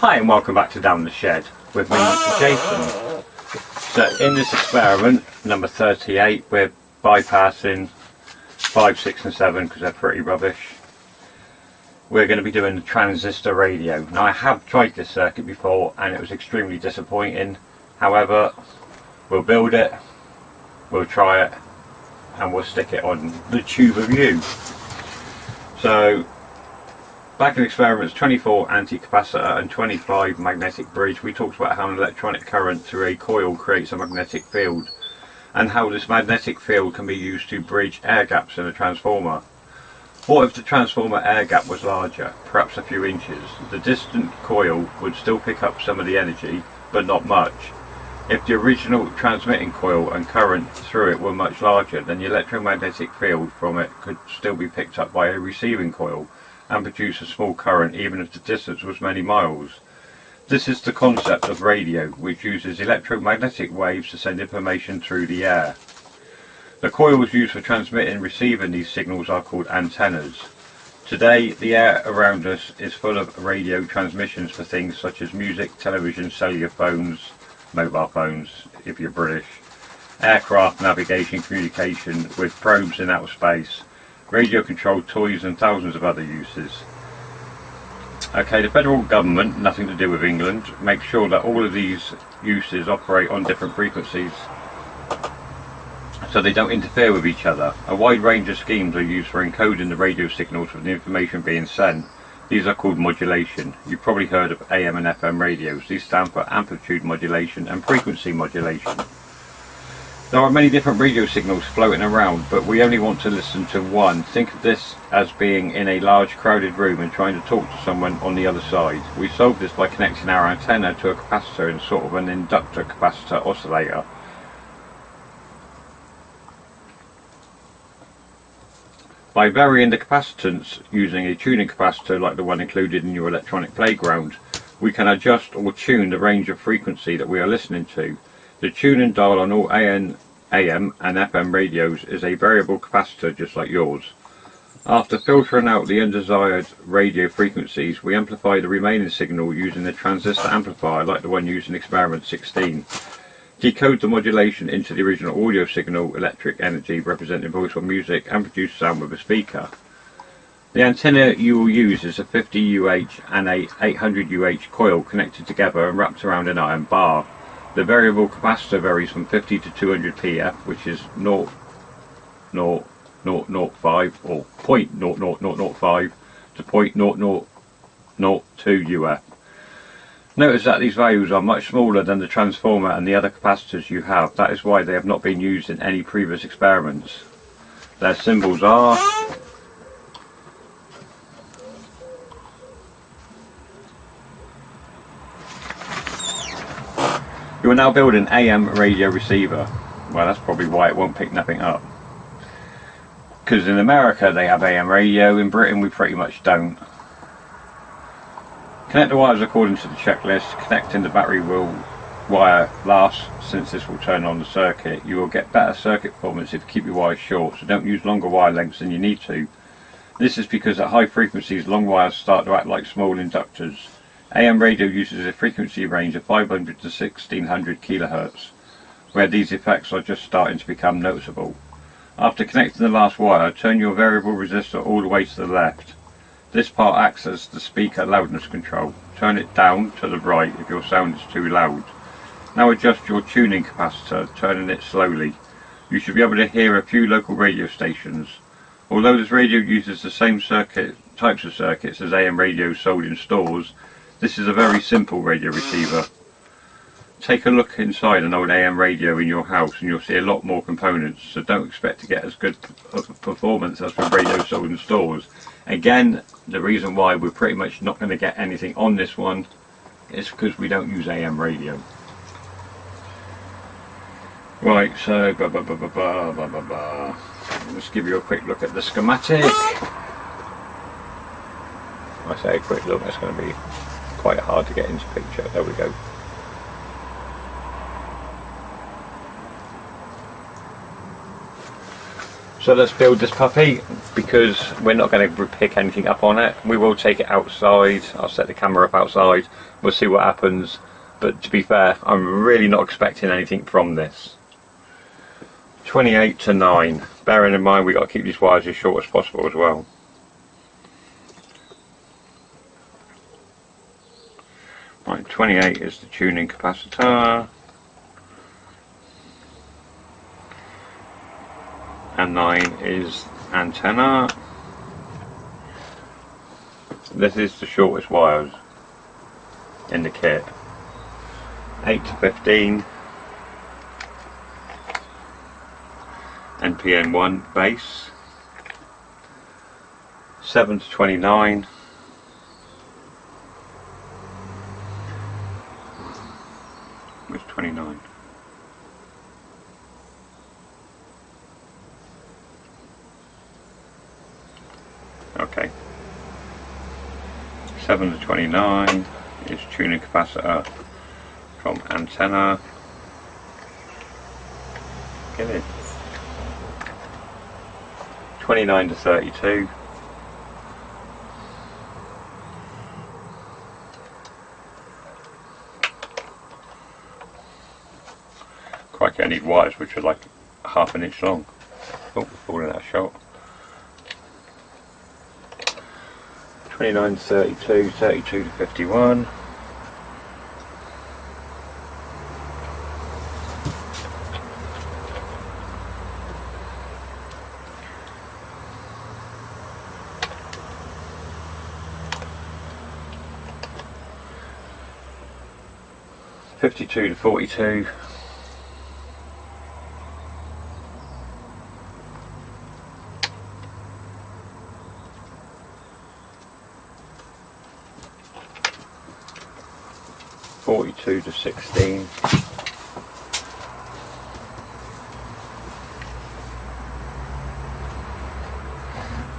Hi and welcome back to Down the Shed with me, Jason. So in this experiment, number 38, we're bypassing 5, 6 and 7 because they're pretty rubbish. We're going to be doing the transistor radio. Now I have tried this circuit before and it was extremely disappointing. However, we'll build it, we'll try it and we'll stick it on the tube of you. So back in experiments 24 anticapacitor and 25 magnetic bridge, we talked about how an electronic current through a coil creates a magnetic field and how this magnetic field can be used to bridge air gaps in a transformer. What if the transformer air gap was larger, perhaps a few inches? The distant coil would still pick up some of the energy, but not much. If the original transmitting coil and current through it were much larger, then the electromagnetic field from it could still be picked up by a receiving coil and produce a small current even if the distance was many miles. This is the concept of radio, which uses electromagnetic waves to send information through the air. The coils used for transmitting and receiving these signals are called antennas. Today, the air around us is full of radio transmissions for things such as music, television, cellular phones, mobile phones, if you're British, aircraft, navigation, communication with probes in outer space, radio-controlled toys and thousands of other uses. Okay, the federal government, nothing to do with England, makes sure that all of these uses operate on different frequencies so they don't interfere with each other. A wide range of schemes are used for encoding the radio signals with the information being sent. These are called modulation. You've probably heard of AM and FM radios. These stand for amplitude modulation and frequency modulation. There are many different radio signals floating around, but we only want to listen to one. Think of this as being in a large crowded room and trying to talk to someone on the other side. We solve this by connecting our antenna to a capacitor in sort of an inductor capacitor oscillator. By varying the capacitance using a tuning capacitor like the one included in your electronic playground, we can adjust or tune the range of frequency that we are listening to. The tuning dial on all AM and FM radios is a variable capacitor just like yours. After filtering out the undesired radio frequencies, we amplify the remaining signal using the transistor amplifier like the one used in experiment 16. Decode the modulation into the original audio signal, electric energy representing voice or music, and produce sound with a speaker. The antenna you will use is a 50 UH and a 800 UH coil connected together and wrapped around an iron bar. The variable capacitor varies from 50 to 200 PF, which is 0.0005 or 0.00005 to 0.0002 UF. Notice that these values are much smaller than the transformer and the other capacitors you have. That is why they have not been used in any previous experiments. Their symbols are You are now building an AM radio receiver. Well, that's probably why it won't pick nothing up. Because in America they have AM radio, in Britain we pretty much don't. Connect the wires according to the checklist. Connecting the battery wire last, since this will turn on the circuit. You will get better circuit performance if you keep your wires short, so don't use longer wire lengths than you need to. This is because at high frequencies long wires start to act like small inductors. AM radio uses a frequency range of 500 to 1600 kHz, where these effects are just starting to become noticeable. After connecting the last wire, turn your variable resistor all the way to the left. This part acts as the speaker loudness control. Turn it down to the right if your sound is too loud. Now adjust your tuning capacitor, turning it slowly. You should be able to hear a few local radio stations. Although this radio uses the same types of circuits as AM radios sold in stores, this is a very simple radio receiver. Take a look inside an old AM radio in your house and you'll see a lot more components, so don't expect to get as good performance as from radios sold in stores. Again, the reason why we're pretty much not going to get anything on this one is because we don't use AM radio. Right, so let's give you a quick look at the schematic. I say a quick look, that's going to be quite hard to get into picture. There we go. So let's build this puppy, because we're not going to pick anything up on it. We will take it outside. I'll set the camera up outside. We'll see what happens. But to be fair, I'm really not expecting anything from this. 28 to 9. Bearing in mind we've got to keep these wires as short as possible as well. Right, 28 is the tuning capacitor. And 9 is antenna. This is the shortest wires in the kit. 8 to 15 NPN1 base. 7 to 29 Where's 29? Okay. 7 to 29 is tuning capacitor from antenna. Get it. 29 to 32. Crikey, I need wires which are like half an inch long. Oh, falling out of shot. 29 to 32, 32 to 51. Fifty-two to 42. 42 to 16.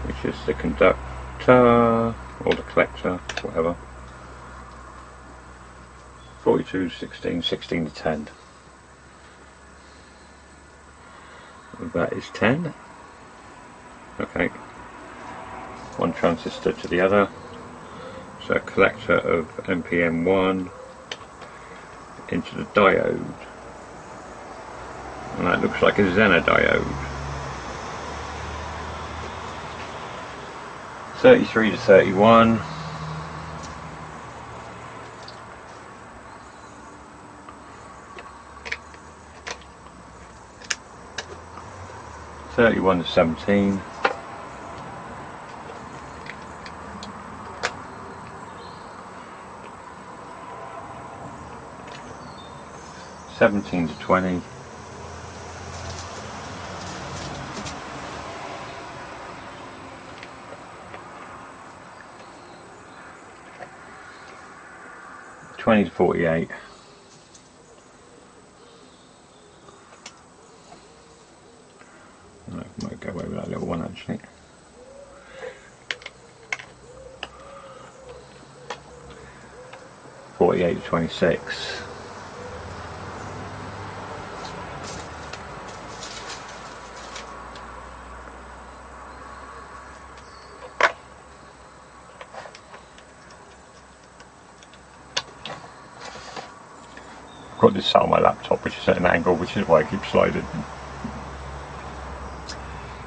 Which is the conductor or the collector, whatever. 42 to 16, 16 to 10. And that is 10. Okay. One transistor to the other. So a collector of NPN1 into the diode, and that looks like a Zener diode. 33 to 31. (31 to 17). 17 to 20. 20 to 48. I might go away with that little one actually. 48 to 26. I've got this set on my laptop which is at an angle, which is why I keep sliding.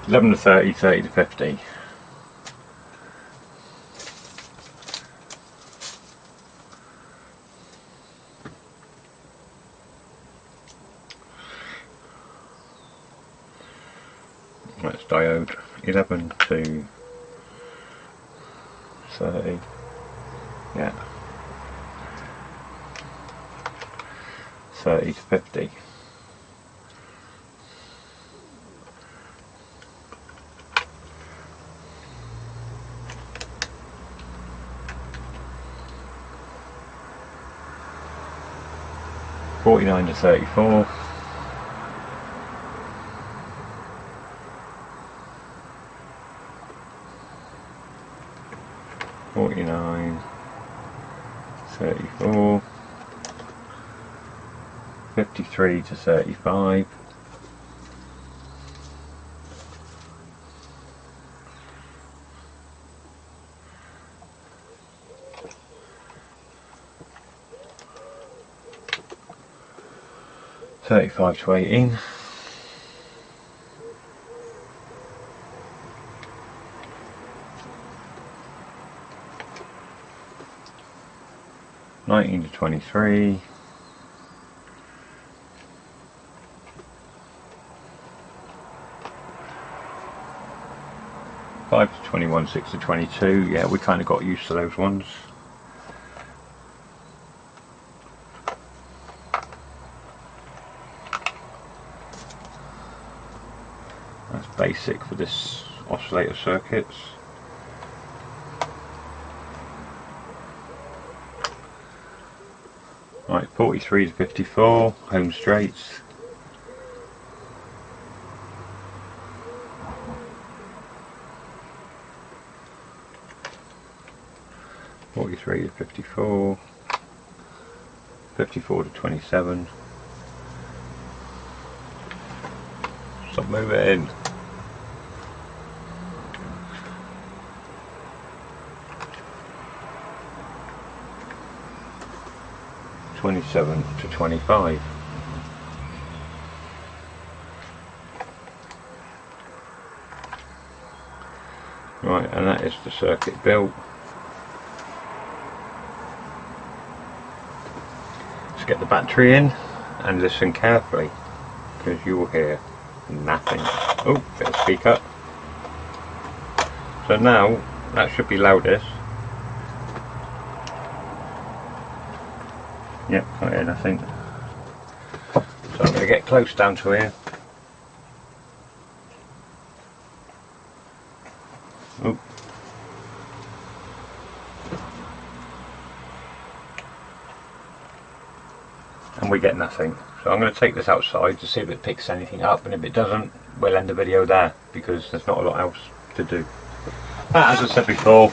11 to 30, 30 to 50. That's diode. 11 to 30. Yeah. 30 to 50. (49 to 34). 49, 34, 53 to 35, 35 to 18. (19 to 23). 5 to 21, 6 to 22. Yeah, we kind of got used to those ones. That's basic for this oscillator circuits. Right, 43 to 54, home straights. (43 to 54), 54 to 27. Stop moving. (27 to 25). Right, and that is the circuit built. Let's get the battery in and listen carefully, because you will hear nothing. Oh, bit of speak up. So now that should be loudest. Yep, can't hear nothing. So I'm going to get close down to here. Oh. And we get nothing. So I'm going to take this outside to see if it picks anything up, and if it doesn't, we'll end the video there, because there's not a lot else to do. As I said before,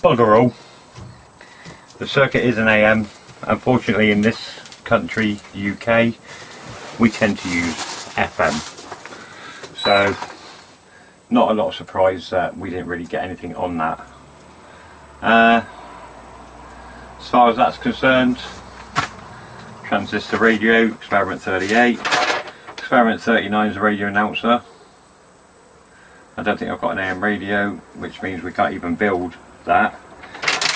bugger all. The circuit is an AM. Unfortunately, in this country, UK, we tend to use FM. So, not a lot of surprise that we didn't really get anything on that. As far as that's concerned, transistor radio, experiment 38. Experiment 39 is a radio announcer. I don't think I've got an AM radio, which means we can't even build that.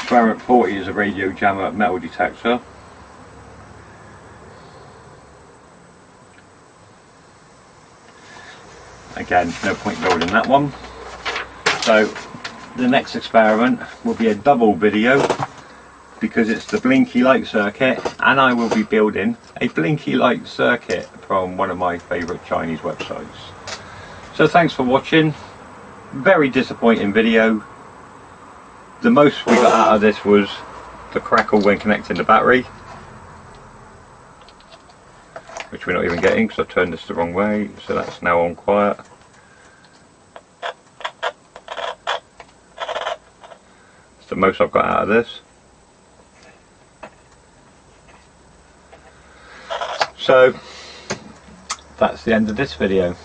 Experiment 40 is a radio jammer metal detector. Again, no point building that one. So the next experiment will be a double video, because it's the blinky light circuit, and I will be building a blinky light circuit from one of my favourite Chinese websites. So thanks for watching. Very disappointing video. The most we got out of this was the crackle when connecting the battery, which we're not even getting because I turned this the wrong way, so that's now on quiet. That's the most I've got out of this. So that's the end of this video.